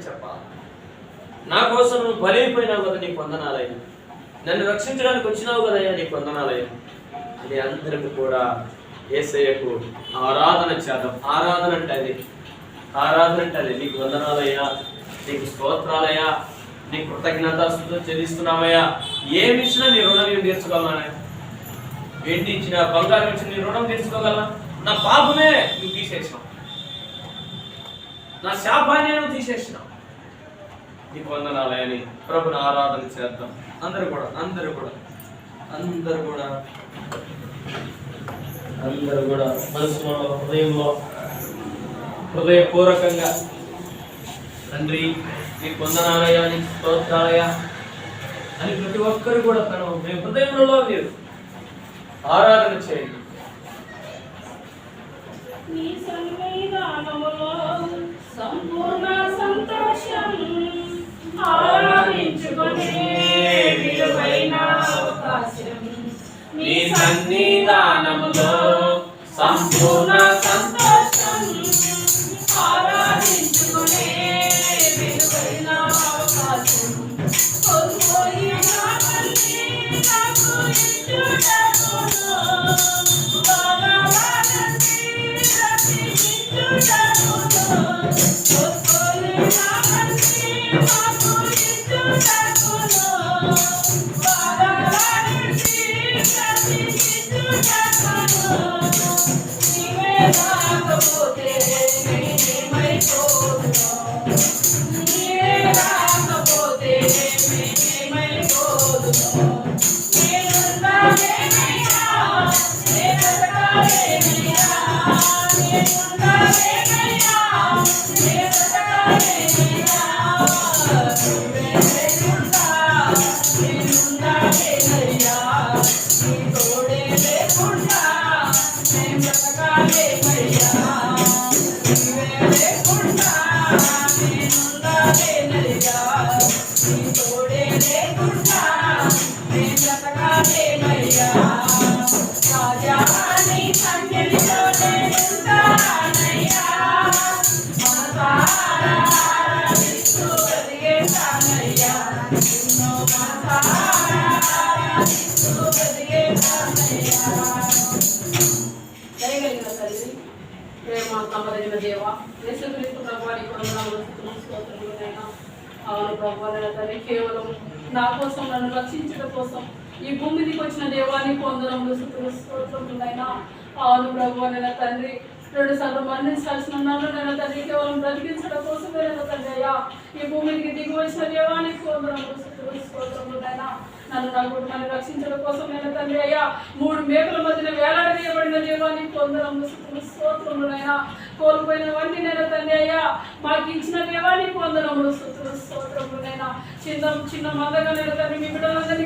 అని చెప్పాలి. నా కోసం నువ్వు బలైపోయినావు కదా, నీకు వందనాలయ్యా. నన్ను రక్షించడానికి వచ్చినావు కదయ్యా, నీకు వందనాలయ్యా అని అందరం కూడా యేసయ్యకు ఆరాధన చేద్దాం. ఆరాధన అంటే అది నీకు వందనాలయ్యా, నీకు స్తోత్రాలయ్యా, నీ కృతజ్ఞతాస్తుతులు చెల్లిస్తున్నామయ్యా. ఏమి ఇచ్చినా నీ రుణం నేను తీర్చుకోగలనా? వెండి ఇచ్చిన, బంగారం ఇచ్చిన నీ రుణం తీర్చుకోగలనా? నా పాపమే నువ్వు తీసేసినావు, నా శాపాన్ని నువ్వు తీసేసినావు. నీకు వందనాలయని ప్రభుని ఆరాధన చేద్దాం. అందరూ కూడా మనసులో, హృదయంలో, హృదయపూర్వకంగా తండ్రి నీకు వందనాలయ్యా, నీకు స్తోత్రాలయ్యా అని ప్రతి ఒక్కరు కూడా మీ హృదయంలో మీరు ఆరాధన చేయండి. నీ సన్నిధానములో సంపూర్ణ సంతోషం ఆరాధించుకొనే విలువైన అవకాశం. నీ సన్నిధానములో సంపూర్ణ సంతోషం ఆరాధించుకొనే విలువైన అవకాశం. కేవలం నా కోసం, నన్ను రక్షించడం కోసం ఈ భూమి మీదకి వచ్చిన దేవానికి వందనములు, స్తుతులు, స్తోత్రములైనా. అవును ప్రభువా, నేను తండ్రి 2 సార్లు మరణించాల్సిన నన్ను నేను తండ్రి కేవలం బ్రతికించడం కోసమే నేను తండ్రి అయ్యా ఈ భూమి మీదకి దిగి వచ్చిన దేవానికి వందనములు, స్తుతులు, స్తోత్రములైనా. నన్ను నా కుటుంబాన్ని రక్షించడం కోసం నేను తండ్రి అయ్యా 3 మేకల మధ్యన వేలాడదీయబడిన దేవానికి వందనములు, స్తుతులు, స్తోత్రములైనా. కోల్పోయిన వంటి నేను తండ్రి అయ్యా మాకు ఇచ్చిన దేవానికి వందనములు, స్తుతులు, స్తోత్రములైనా. చిన్న మందగా నేను తండ్రి మీ బిడ్డలందరినీ